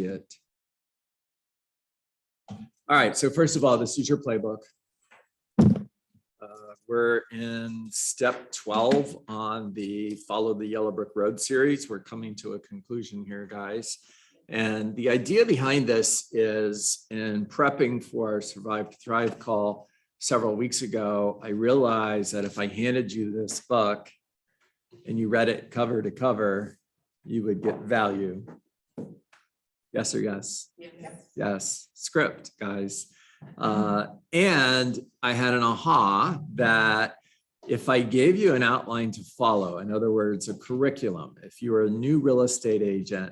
it. All right, so first of all, this is your playbook. We're in step 12 on the Follow the Yellow Brick Road series. We're coming to a conclusion here, guys. And the idea behind this is, in prepping for our Survive to Thrive call several weeks ago, I realized that if I handed you this book and you read it cover to cover, you would get value. Yes or yes? Yes. Yes. Script, guys. And I had an aha that if I gave you an outline to follow, in other words, a curriculum, if you were a new real estate agent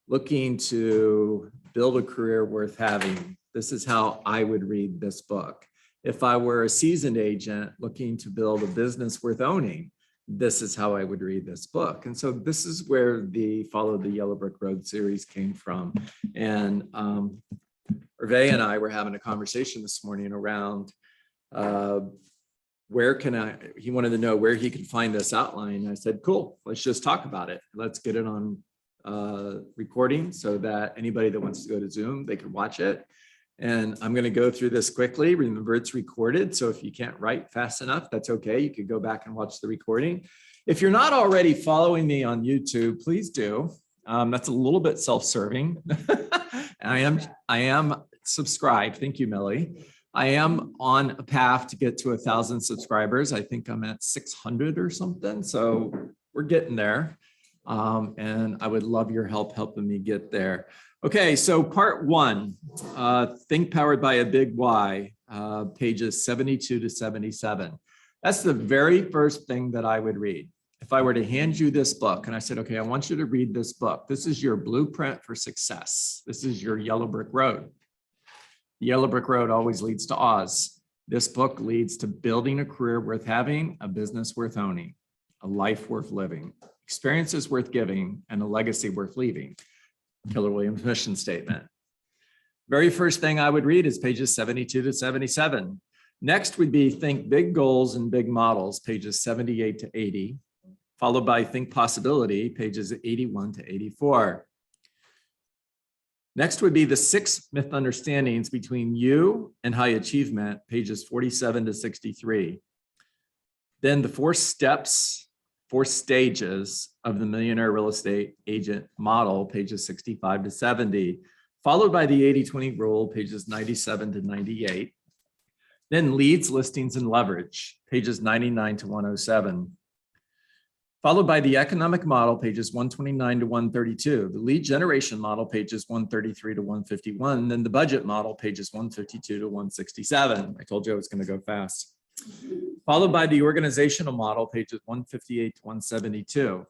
looking to build a career worth having, this is how I would read this book. If I were a seasoned agent looking to build a business worth owning, this is how I would read this book. And so this is where the Follow the Yellow Brick Road series came from. And Hervé and I were having a conversation this morning around he wanted to know where he could find this outline. I said, cool, let's just talk about it. Let's get it on recording so that anybody that wants to go to Zoom, they can watch it. And I'm going to go through this quickly. Remember, it's recorded. So if you can't write fast enough, that's okay. You could go back and watch the recording. If you're not already following me on YouTube, please do. That's a little bit self-serving. I am subscribed. Thank you, Millie. I am on a path to get to 1,000 subscribers. I think I'm at 600 or something. So we're getting there. And I would love your help helping me get there. Okay, so part one, Think Powered by a Big Why, pages 72 to 77. That's the very first thing that I would read. If I were to hand you this book and I said, okay, I want you to read this book. This is your blueprint for success. This is your yellow brick road. The yellow brick road always leads to Oz. This book leads to building a career worth having, a business worth owning, a life worth living, experiences worth giving, and a legacy worth leaving. Keller Williams mission statement. Very first thing I would read is pages 72 to 77. Next would be Think Big Goals and Big Models, pages 78 to 80, followed by Think Possibility, pages 81 to 84. Next would be the 6 misunderstandings between you and high achievement, pages 47 to 63. Then the 4 stages of the millionaire real estate agent model, pages 65 to 70, followed by the 80-20 rule, pages 97 to 98. Then leads, listings, and leverage, pages 99 to 107. Followed by the economic model, pages 129 to 132, the lead generation model, pages 133 to 151, then the budget model, pages 152 to 167. I told you I was going to go fast. Followed by the organizational model, pages 158 to 172.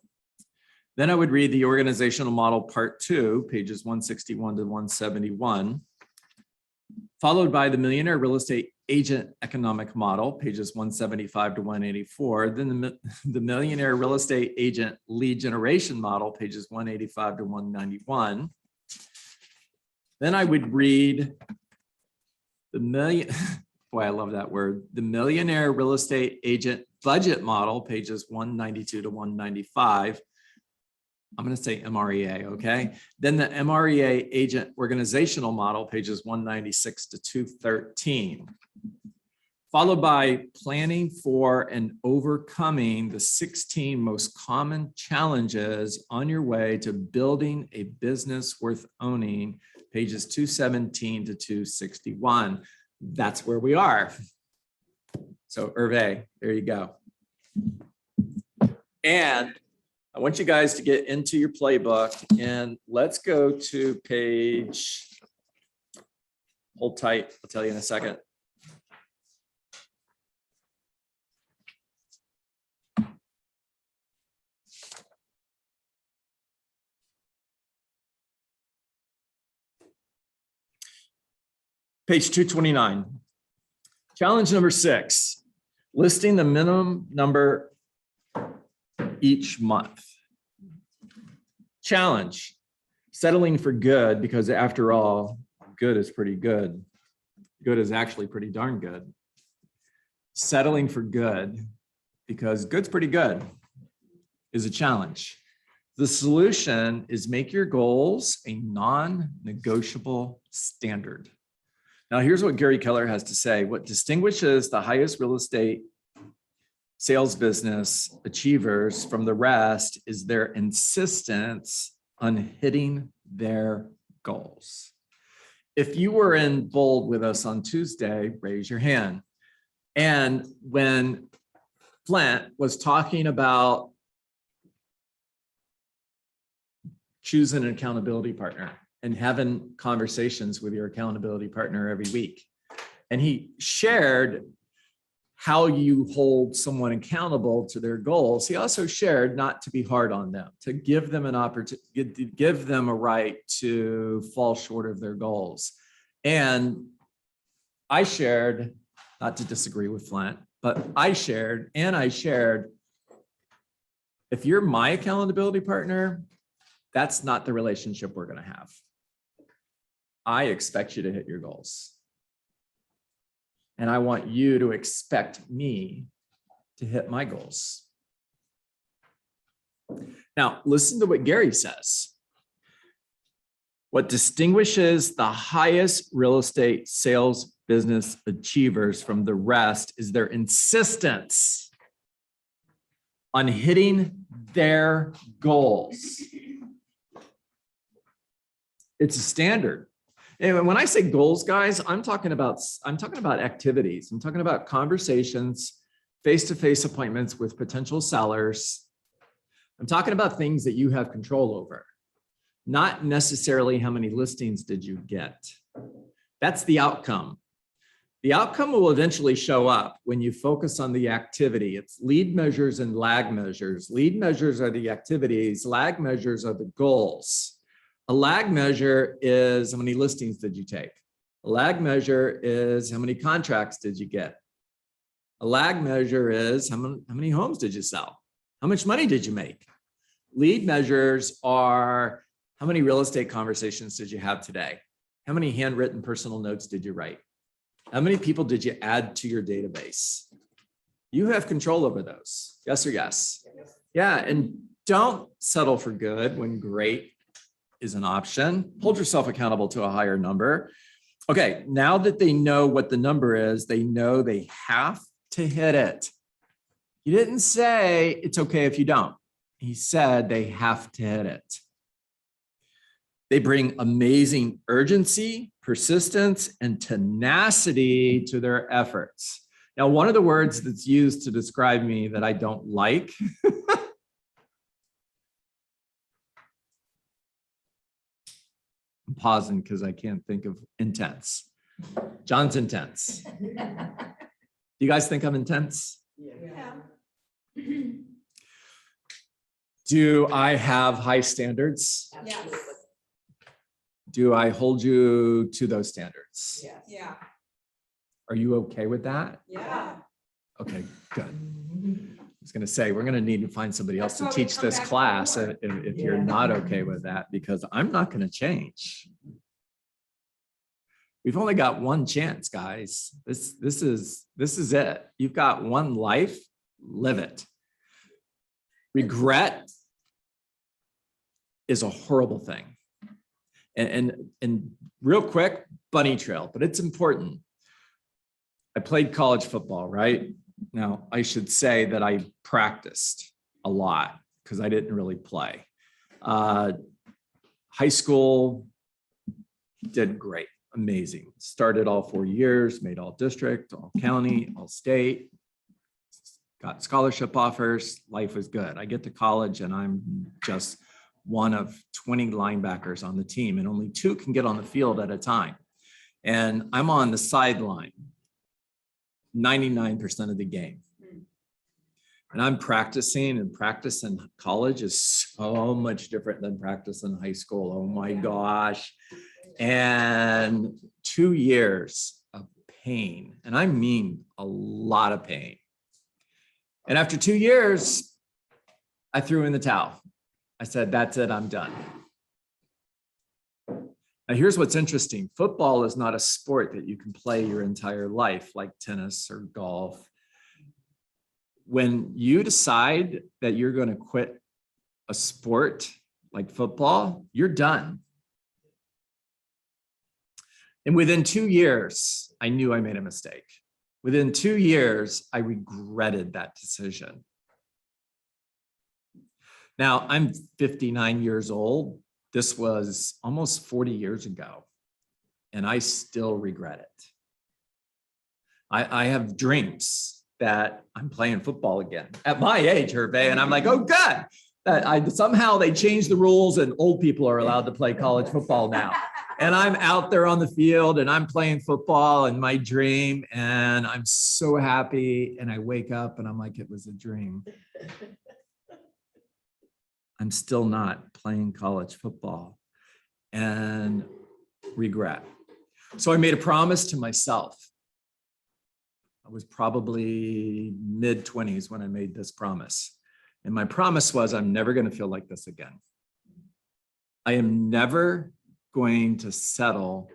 Then I would read the organizational model part 2, pages 161 to 171. Followed by the millionaire real estate agent economic model, pages 175 to 184. Then the millionaire real estate agent lead generation model, pages 185 to 191. Then I would read boy, I love that word. The millionaire real estate agent budget model, pages 192 to 195. I'm going to say MREA, okay? Then the MREA agent organizational model, pages 196 to 213. Followed by planning for and overcoming the 16 most common challenges on your way to building a business worth owning, pages 217 to 261. That's where we are. So Hervé, there you go. And I want you guys to get into your playbook and let's go to page, hold tight, I'll tell you in a second. Page 229. Challenge number 6, listing the minimum number each month. Challenge, settling for good, because after all, good is pretty good. Good is actually pretty darn good. Settling for good, because good's pretty good, is a challenge. The solution is make your goals a non-negotiable standard. Now, here's what Gary Keller has to say. What distinguishes the highest real estate sales business achievers from the rest is their insistence on hitting their goals. If you were in bold with us on Tuesday, raise your hand. And when Flint was talking about choosing an accountability partner and having conversations with your accountability partner every week, and he shared how you hold someone accountable to their goals, he also shared not to be hard on them, to give them an opportunity, give them a right to fall short of their goals. And I shared, not to disagree with Flint, but I shared, if you're my accountability partner, that's not the relationship we're going to have. I expect you to hit your goals. And I want you to expect me to hit my goals. Now, listen to what Gary says. What distinguishes the highest real estate sales business achievers from the rest is their insistence on hitting their goals. It's a standard. And when I say goals, guys, I'm talking about activities. I'm talking about conversations, face-to-face appointments with potential sellers. I'm talking about things that you have control over, not necessarily how many listings did you get. That's the outcome. The outcome will eventually show up when you focus on the activity. It's lead measures and lag measures. Lead measures are the activities, lag measures are the goals. A lag measure is how many listings did you take? A lag measure is how many contracts did you get? A lag measure is how many homes did you sell? How much money did you make? Lead measures are how many real estate conversations did you have today? How many handwritten personal notes did you write? How many people did you add to your database? You have control over those. Yes or yes? Yeah, and don't settle for good when great is an option. Hold yourself accountable to a higher number. Okay, now that they know what the number is, they know they have to hit it. He didn't say it's okay if you don't. He said they have to hit it. They bring amazing urgency, persistence, and tenacity to their efforts. Now, one of the words that's used to describe me that I don't like I'm pausing because I can't think of intense. John's intense. Do you guys think I'm intense? Yeah. Do I have high standards? Yes. Do I hold you to those standards? Yes. Yeah. Are you okay with that? Yeah. Okay, good. I was going to say, we're going to need to find somebody else to That's why we teach come this back class for more. if you're not okay with that, because I'm not going to change. We've only got one chance, guys. This is it. You've got one life, live it. Regret is a horrible thing. And real quick, bunny trail, but it's important. I played college football, right? Now, I should say that I practiced a lot because I didn't really play. High school, did great, amazing. Started all 4 years, made all district, all county, all state, got scholarship offers, life was good. I get to college and I'm just one of 20 linebackers on the team and only 2 can get on the field at a time. And I'm on the sideline 99% of the game. And I'm practicing, and practice in college is so much different than practice in high school. Oh my gosh. And 2 years of pain, and I mean a lot of pain. And after 2 years, I threw in the towel. I said, that's it, I'm done. Now, here's what's interesting. Football is not a sport that you can play your entire life like tennis or golf. When you decide that you're going to quit a sport like football, you're done. And within 2 years, I knew I made a mistake. Within 2 years, I regretted that decision. Now, I'm 59 years old. This was almost 40 years ago, and I still regret it. I have dreams that I'm playing football again at my age, Hervé, and I'm like, oh, good. That somehow they changed the rules and old people are allowed to play college football now. And I'm out there on the field and I'm playing football in my dream and I'm so happy. And I wake up and I'm like, it was a dream. I'm still not playing college football and regret. So I made a promise to myself. I was probably mid-20s when I made this promise. And my promise was, I'm never going to feel like this again. I am never going to settle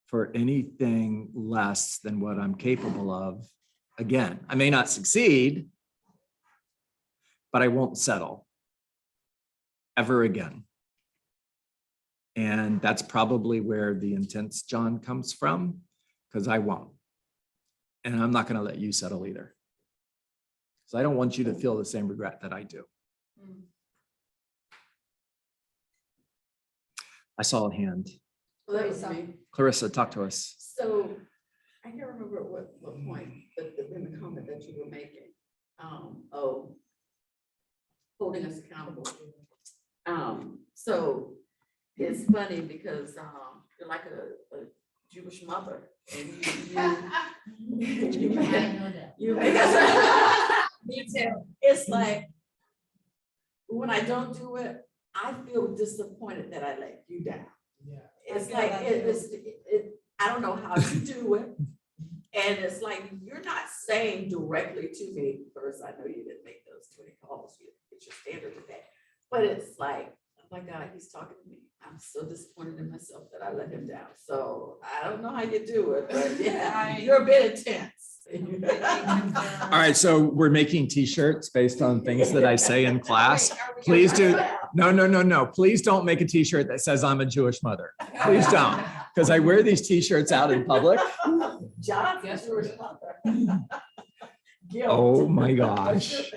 for anything less than what I'm capable of again. I may not succeed, but I won't settle ever again. And that's probably where the intense John comes from, because I won't. And I'm not going to let you settle either. So I don't want you to feel the same regret that I do. I saw a hand. Well, that was me. Clarissa, talk to us. So I can't remember what point, but in the comment that you were making, of holding us accountable. So it's funny because you're like a Jewish mother, and you make us. Me too. It's like when I don't do it, I feel disappointed that I let you down. Yeah. It's like I don't know how you do it. And it's like you're not saying directly to me, first, I know you didn't make those 20 calls, it's your standard today. But it's like, oh my God, he's talking to me. I'm so disappointed in myself that I let him down. So I don't know how you do it, but yeah, you're a bit intense. All right, so we're making t-shirts based on things that I say in class. Please do. No. Please don't make a t-shirt that says I'm a Jewish mother. Please don't, because I wear these t-shirts out in public. John's a Jewish mother. Oh my gosh.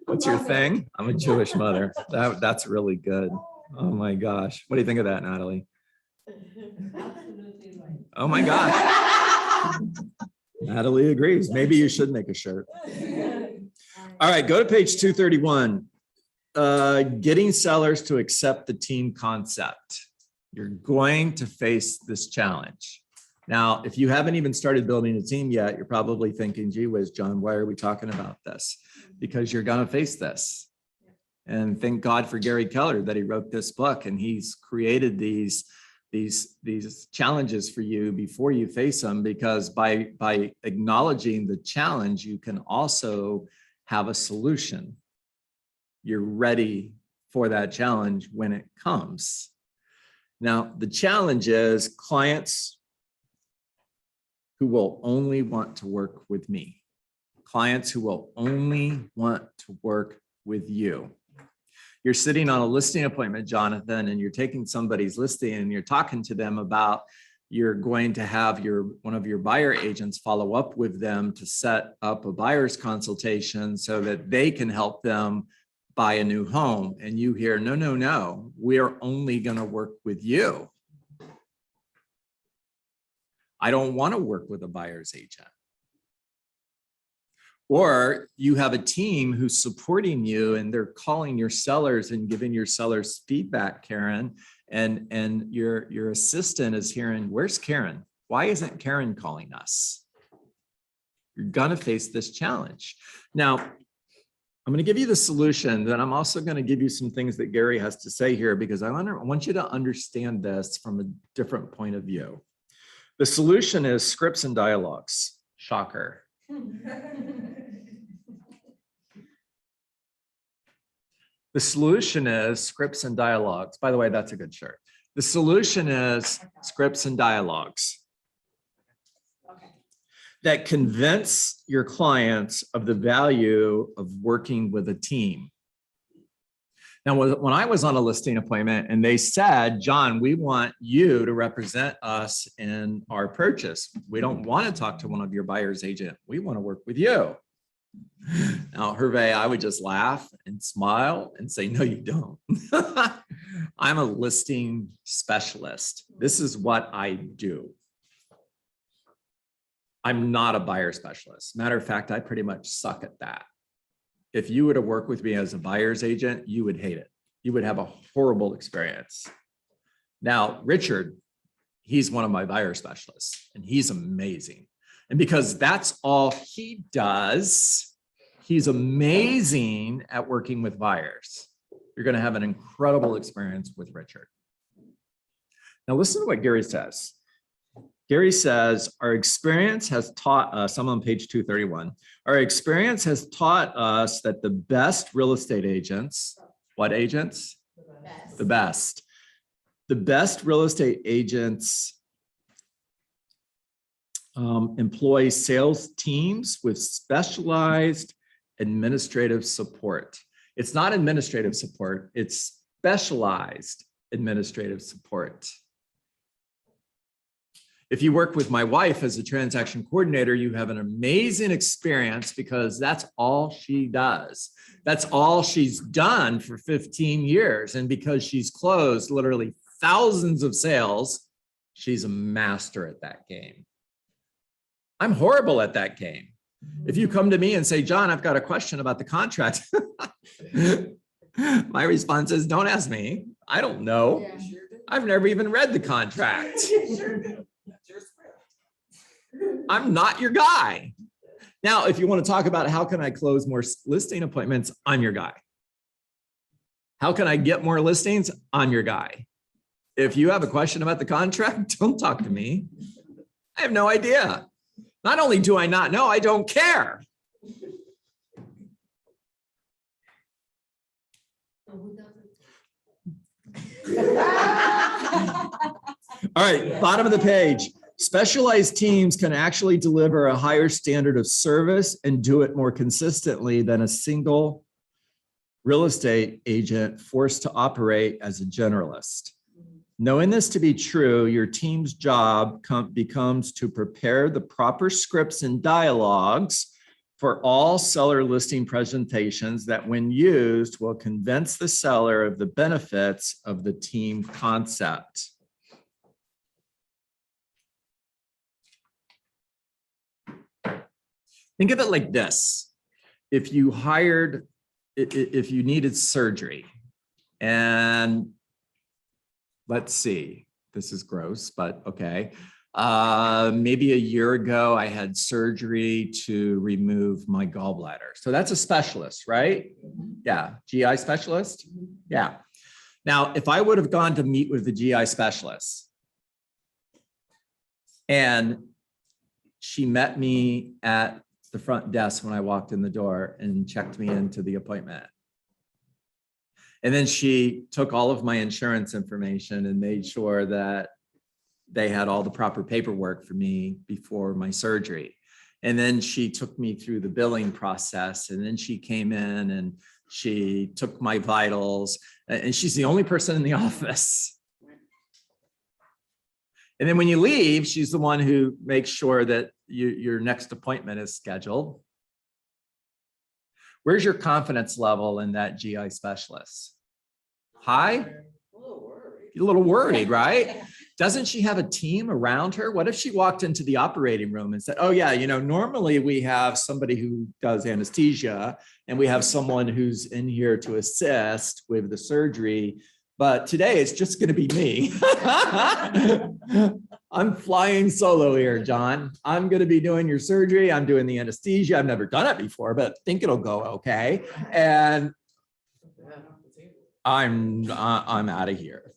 What's your thing? I'm a Jewish mother. That's really good. Oh my gosh. What do you think of that, Natalie? Oh my gosh. Natalie agrees. Maybe you should make a shirt. All right, go to page 231. Getting sellers to accept the team concept. You're going to face this challenge. Now, if you haven't even started building a team yet, you're probably thinking, gee whiz, John, why are we talking about this? Because you're going to face this. And thank God for Gary Keller that he wrote this book and he's created these challenges for you before you face them, because by acknowledging the challenge, you can also have a solution. You're ready for that challenge when it comes. Now, the challenge is clients who will only want to work with me, clients who will only want to work with you. You're sitting on a listing appointment, Jonathan, and you're taking somebody's listing and you're talking to them about you're going to have one of your buyer agents follow up with them to set up a buyer's consultation so that they can help them buy a new home. And you hear, no, we're only going to work with you. I don't want to work with a buyer's agent. Or you have a team who's supporting you and they're calling your sellers and giving your sellers feedback, Karen, and your assistant is hearing, where's Karen? Why isn't Karen calling us? You're gonna face this challenge. Now, I'm gonna give you the solution, then I'm also gonna give you some things that Gary has to say here, because I want you to understand this from a different point of view. The solution is scripts and dialogues. Shocker. The solution is scripts and dialogues. By the way, that's a good shirt. The solution is scripts and dialogues. Okay. that convince your clients of the value of working with a team. Now, when I was on a listing appointment and they said, John, we want you to represent us in our purchase. We don't want to talk to one of your buyer's agent. We want to work with you. Now, Hervé, I would just laugh and smile and say, no, you don't. I'm a listing specialist. This is what I do. I'm not a buyer specialist. Matter of fact, I pretty much suck at that. If you were to work with me as a buyer's agent, you would hate it. You would have a horrible experience. Now, Richard, he's one of my buyer specialists and he's amazing. And because that's all he does, he's amazing at working with buyers. You're going to have an incredible experience with Richard. Now, listen to what Gary says. Gary says, our experience has taught us, I'm on page 231, our experience has taught us that the best real estate agents, what agents? The best. The best real estate agents employ sales teams with specialized administrative support. It's not administrative support, it's specialized administrative support. If you work with my wife as a transaction coordinator, you have an amazing experience because that's all she does. That's all she's done for 15 years. And because she's closed literally thousands of sales, she's a master at that game. I'm horrible at that game. If you come to me and say, John, I've got a question about the contract, my response is, don't ask me. I don't know. Yeah, sure. I've never even read the contract. I'm not your guy. Now, if you want to talk about how can I close more listing appointments, I'm your guy. How can I get more listings? I'm your guy. If you have a question about the contract, don't talk to me. I have no idea. Not only do I not know, I don't care. All right, bottom of the page. Specialized teams can actually deliver a higher standard of service and do it more consistently than a single real estate agent forced to operate as a generalist. Knowing this to be true, your team's job becomes to prepare the proper scripts and dialogues for all seller listing presentations that, when used, will convince the seller of the benefits of the team concept. Think of it like this. If you needed surgery, and let's see, this is gross, but okay. Maybe a year ago, I had surgery to remove my gallbladder. So that's a specialist, right? Yeah, GI specialist? Yeah. Now, if I would have gone to meet with the GI specialist and she met me at the front desk when I walked in the door and checked me into the appointment. And then she took all of my insurance information and made sure that they had all the proper paperwork for me before my surgery. And then she took me through the billing process. And then she came in and she took my vitals. And she's the only person in the office. And then when you leave, she's the one who makes sure that your next appointment is scheduled. Where's your confidence level in that GI specialist? High? You're a little worried, right? Doesn't she have a team around her? What if she walked into the operating room and said, oh yeah, you know, normally we have somebody who does anesthesia and we have someone who's in here to assist with the surgery, but today it's just going to be me. I'm flying solo here, John. I'm going to be doing your surgery. I'm doing the anesthesia. I've never done it before, but I think it'll go okay. And I'm out of here.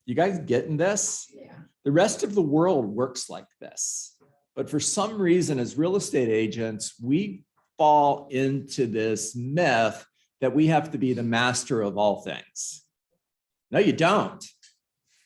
You guys getting this? Yeah. The rest of the world works like this. But for some reason, as real estate agents, we fall into this myth that we have to be the master of all things. No, you don't.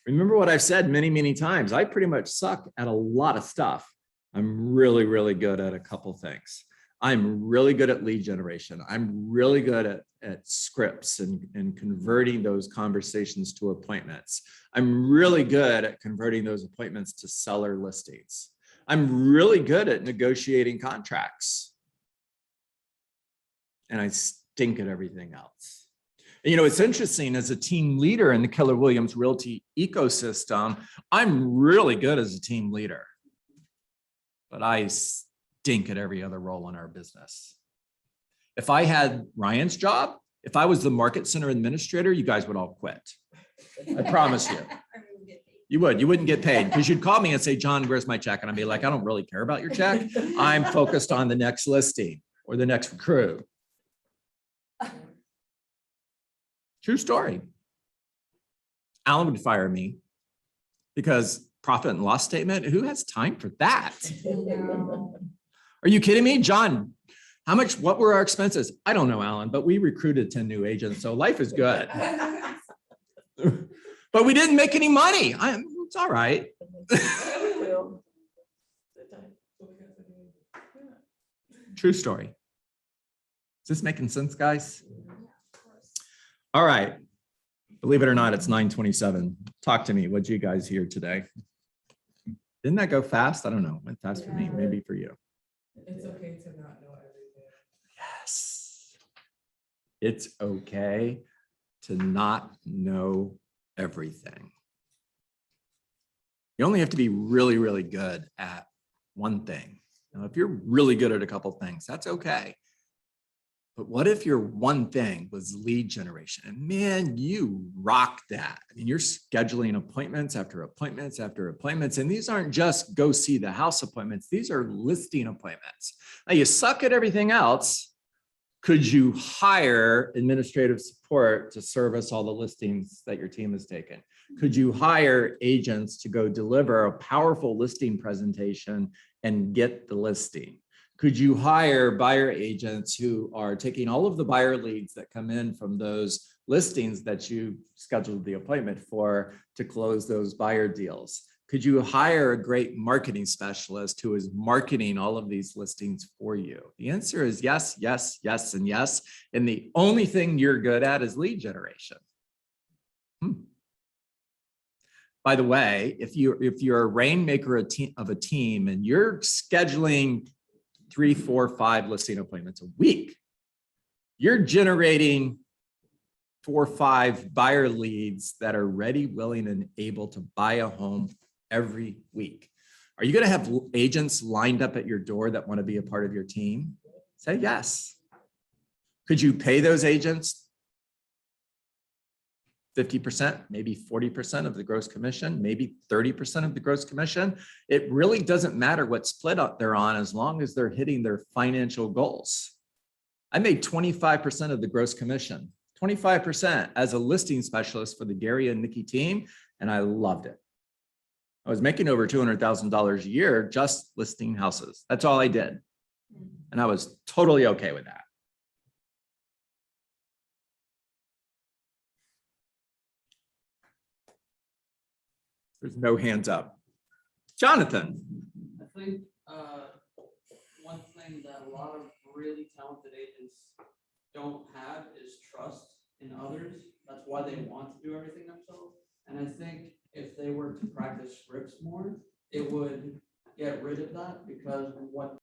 Remember what I've said many, many times. I pretty much suck at a lot of stuff. I'm really, really good at a couple things. I'm really good at lead generation. I'm really good at scripts and converting those conversations to appointments. I'm really good at converting those appointments to seller listings. I'm really good at negotiating contracts. And I stink at everything else. And, you know, it's interesting, as a team leader in the Keller Williams Realty ecosystem, I'm really good as a team leader, but I stink at every other role in our business. If I had Ryan's job, if I was the market center administrator, you guys would all quit. I promise you. You wouldn't get paid, because you'd call me and say, John, where's my check? And I'd be like, I don't really care about your check. I'm focused on the next listing or the next recruit. True story. Alan would fire me because profit and loss statement, who has time for that? Are you kidding me? John, what were our expenses? I don't know, Alan, but we recruited 10 new agents, so life is good. But we didn't make any money. It's all right. True story. Is this making sense, guys? All right. Believe it or not, it's 9:27. Talk to me. What'd you guys hear today? Didn't that go fast? I don't know. It went fast for me, maybe for you. It's okay to not know everything. Yes. It's okay to not know everything. You only have to be really, really good at one thing. Now, if you're really good at a couple things, that's okay. But what if your one thing was lead generation? And man, you rock that. I mean, you're scheduling appointments after appointments after appointments. And these aren't just go see the house appointments. These are listing appointments. Now, you suck at everything else. Could you hire administrative support to service all the listings that your team has taken? Could you hire agents to go deliver a powerful listing presentation and get the listing? Could you hire buyer agents who are taking all of the buyer leads that come in from those listings that you scheduled the appointment for to close those buyer deals? Could you hire a great marketing specialist who is marketing all of these listings for you? The answer is yes, yes, yes, and yes. And the only thing you're good at is lead generation. By the way, if you're a rainmaker of a team and you're scheduling 3, 4, 5 listing appointments a week, you're generating 4 or 5 buyer leads that are ready, willing, and able to buy a home every week. Are you going to have agents lined up at your door that want to be a part of your team? Say yes. Could you pay those agents 50%, maybe 40% of the gross commission, maybe 30% of the gross commission? It really doesn't matter what split up they're on as long as they're hitting their financial goals. I made 25% of the gross commission, 25% as a listing specialist for the Gary and Nikki team, and I loved it. I was making over $200,000 a year just listing houses. That's all I did. And I was totally okay with that. There's no hands up. Jonathan. I think one thing that a lot of really talented agents don't have is trust in others. That's why they want